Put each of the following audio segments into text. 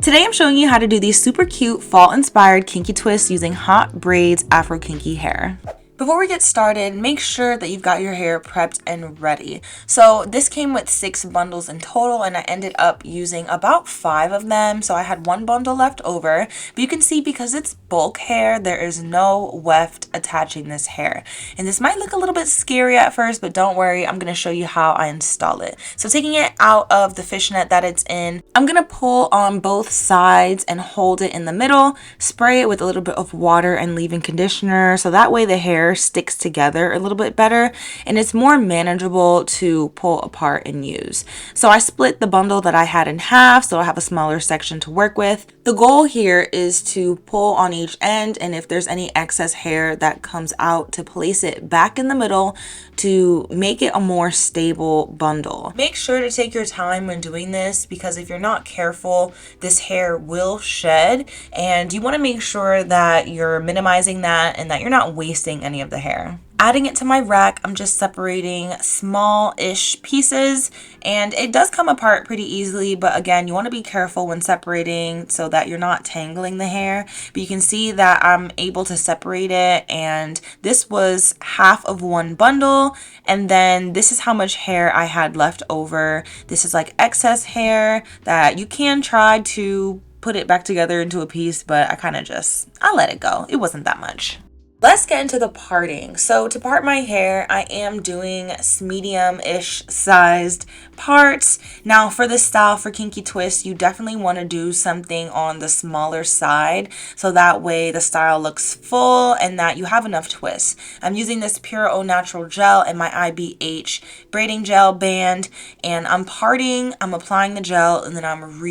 Today I'm showing you how to do these super cute fall inspired kinky twists using Hotbraids Afro Kinky hair. Before we get started, make sure that you've got your hair prepped and ready. So this came with 6 bundles in total and I ended up using about 5 of them. So I had 1 bundle left over, but you can see because it's bulk hair, there is no weft attaching this hair. And this might look a little bit scary at first, but don't worry, I'm going to show you how I install it. So taking it out of the fishnet that it's in, I'm going to pull on both sides and hold it in the middle, spray it with a little bit of water and leave-in conditioner so that way the hair sticks together a little bit better and it's more manageable to pull apart and use. So I split the bundle that I had in half so I have a smaller section to work with. The goal here is to pull on each end, and if there's any excess hair that comes out, to place it back in the middle to make it a more stable bundle. Make sure to take your time when doing this because if you're not careful, this hair will shed, and you want to make sure that you're minimizing that and that you're not wasting any of the hair. Adding it to my rack, I'm just separating small-ish pieces, and it does come apart pretty easily, but again, you want to be careful when separating so that you're not tangling the hair. But you can see that I'm able to separate it, and this was half of 1 bundle, and then this is how much hair I had left over. This is like excess hair that you can try to put it back together into a piece, but I let it go. It wasn't that much. Let's get into the parting. So to part my hair, I am doing medium-ish sized parts. Now for this style, for kinky twist, you definitely want to do something on the smaller side so that way the style looks full and that you have enough twists. I'm using this Pure Au Natural gel and my IBH braiding gel band, and I'm applying the gel and then I'm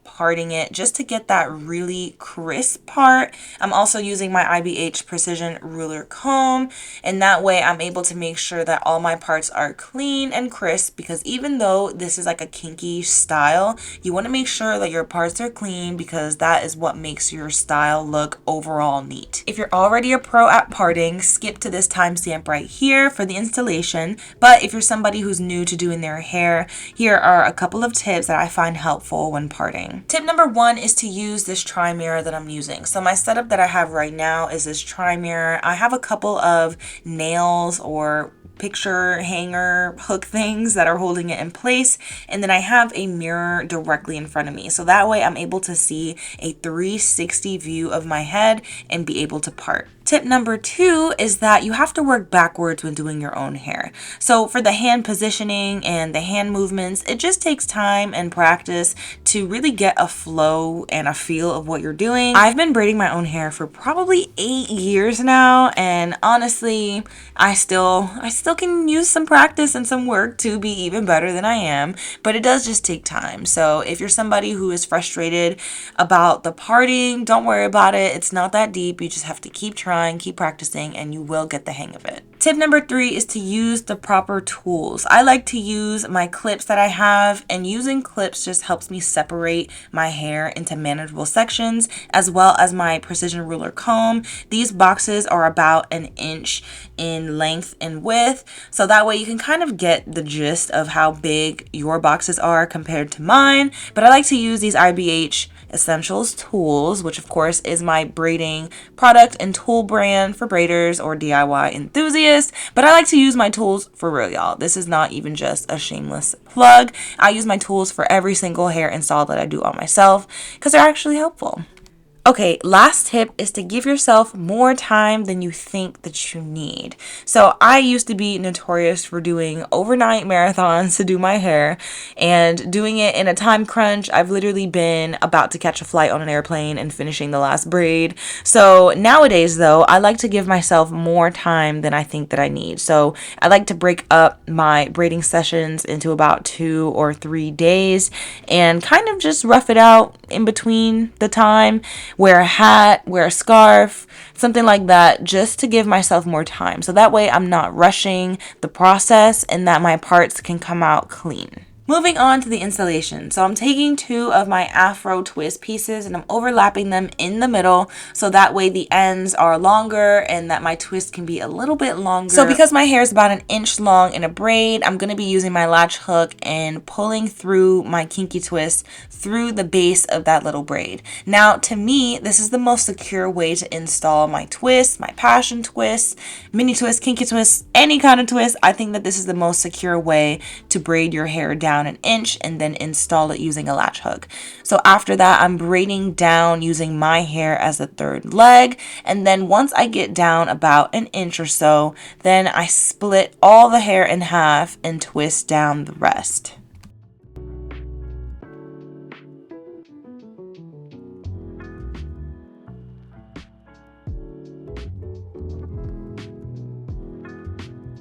parting it just to get that really crisp part. I'm also using my IBH precision ruler comb, and that way I'm able to make sure that all my parts are clean and crisp, because even though this is like a kinky style, you want to make sure that your parts are clean because that is what makes your style look overall neat. If you're already a pro at parting, skip to this timestamp right here for the installation, but if you're somebody who's new to doing their hair, here are a couple of tips that I find helpful when parting. Tip number 1 is to use this tri-mirror that I'm using. So my setup that I have right now is this tri-mirror. I have a couple of nails or picture hanger hook things that are holding it in place, and then I have a mirror directly in front of me so that way I'm able to see a 360 view of my head and be able to part. Tip number 2 is that you have to work backwards when doing your own hair. So for the hand positioning and the hand movements, it just takes time and practice to really get a flow and a feel of what you're doing. I've been braiding my own hair for probably 8 years now, and honestly, I still can use some practice and some work to be even better than I am, but it does just take time. So if you're somebody who is frustrated about the parting, don't worry about it. It's not that deep. You just have to keep trying, keep practicing, and you will get the hang of it. Tip number 3 is to use the proper tools. I like to use my clips that I have, and using clips just helps me separate my hair into manageable sections, as well as my precision ruler comb. These boxes are about 1 inch in length and width, so that way you can kind of get the gist of how big your boxes are compared to mine. But I like to use these IBH Essentials tools, which of course is my braiding product and tool brand for braiders or DIY enthusiasts, but I like to use my tools for real, y'all. This is not even just a shameless plug. I use my tools for every single hair install that I do on myself because they're actually helpful. Okay, last tip is to give yourself more time than you think that you need. So I used to be notorious for doing overnight marathons to do my hair and doing it in a time crunch. I've literally been about to catch a flight on an airplane and finishing the last braid. So nowadays though, I like to give myself more time than I think that I need. So I like to break up my braiding sessions into about 2 or 3 days and kind of just rough it out in between the time. Wear a hat, wear a scarf, something like that, just to give myself more time. So that way I'm not rushing the process and that my parts can come out clean. Moving on to the installation. So I'm taking 2 of my Afro twist pieces and I'm overlapping them in the middle so that way the ends are longer and that my twist can be a little bit longer. So because my hair is about 1 inch long in a braid, I'm going to be using my latch hook and pulling through my kinky twist through the base of that little braid. Now to me, this is the most secure way to install my twist, my passion twist, mini twist, kinky twist, any kind of twist. I think that this is the most secure way to braid your hair down 1 inch and then install it using a latch hook. So after that, I'm braiding down using my hair as the 3rd leg. And then once I get down about 1 inch or so, then I split all the hair in half and twist down the rest.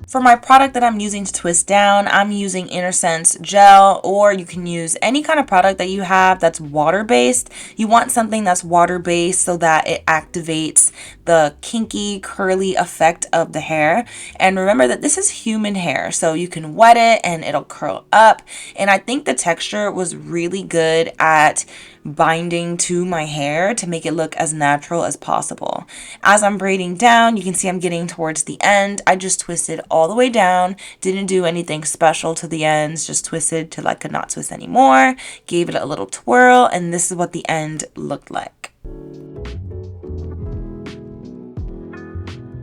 For my product that I'm using to twist down, I'm using Sense gel, or you can use any kind of product that you have that's water-based. You want something that's water-based so that it activates the kinky, curly effect of the hair. And remember that this is human hair, so you can wet it and it'll curl up. And I think the texture was really good at binding to my hair to make it look as natural as possible. As I'm braiding down, you can see I'm getting towards the end. I just twisted all the way down, didn't do anything special to the ends, just twisted till I could not twist anymore, gave it a little twirl, and this is what the end looked like.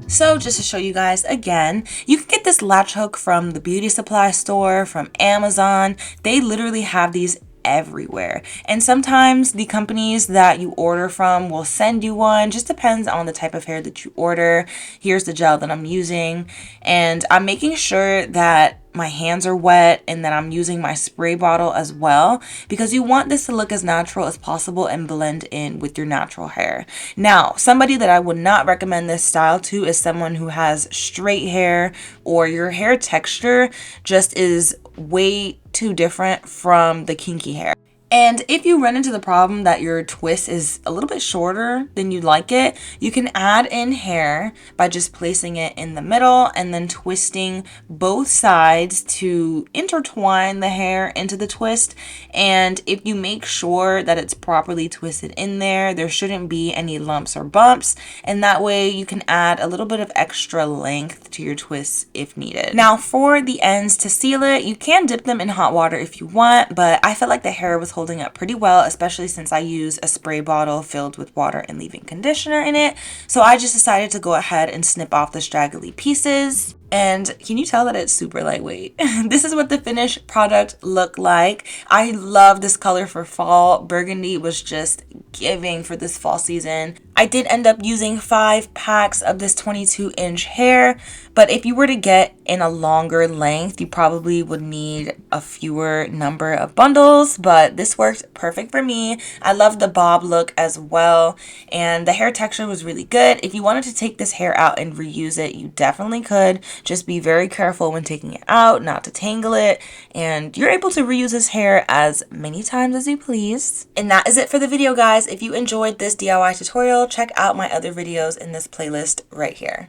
So just to show you guys again, you can get this latch hook from the beauty supply store, from Amazon. They literally have these everywhere, and sometimes the companies that you order from will send you one. Just depends on the type of hair that you order. Here's the gel that I'm using, and I'm making sure that my hands are wet and that I'm using my spray bottle as well, because you want this to look as natural as possible and blend in with your natural hair. Now, somebody that I would not recommend this style to is someone who has straight hair, or your hair texture just is way too different from the kinky hair. And if you run into the problem that your twist is a little bit shorter than you'd like it, you can add in hair by just placing it in the middle and then twisting both sides to intertwine the hair into the twist. And if you make sure that it's properly twisted in there shouldn't be any lumps or bumps. And that way you can add a little bit of extra length to your twists if needed. Now for the ends to seal it, you can dip them in hot water if you want, but I felt like the hair was holding up pretty well, especially since I use a spray bottle filled with water and leave-in conditioner in it. So I just decided to go ahead and snip off the straggly pieces. And can you tell that it's super lightweight? This is what the finished product looked like. I love this color for fall. Burgundy was just giving for this fall season. I did end up using 5 packs of this 22-inch hair, but if you were to get in a longer length, you probably would need a fewer number of bundles, but this worked perfect for me. I love the bob look as well, and the hair texture was really good. If you wanted to take this hair out and reuse it, you definitely could. Just be very careful when taking it out, not to tangle it, and you're able to reuse this hair as many times as you please. And that is it for the video, guys. If you enjoyed this DIY tutorial, check out my other videos in this playlist right here.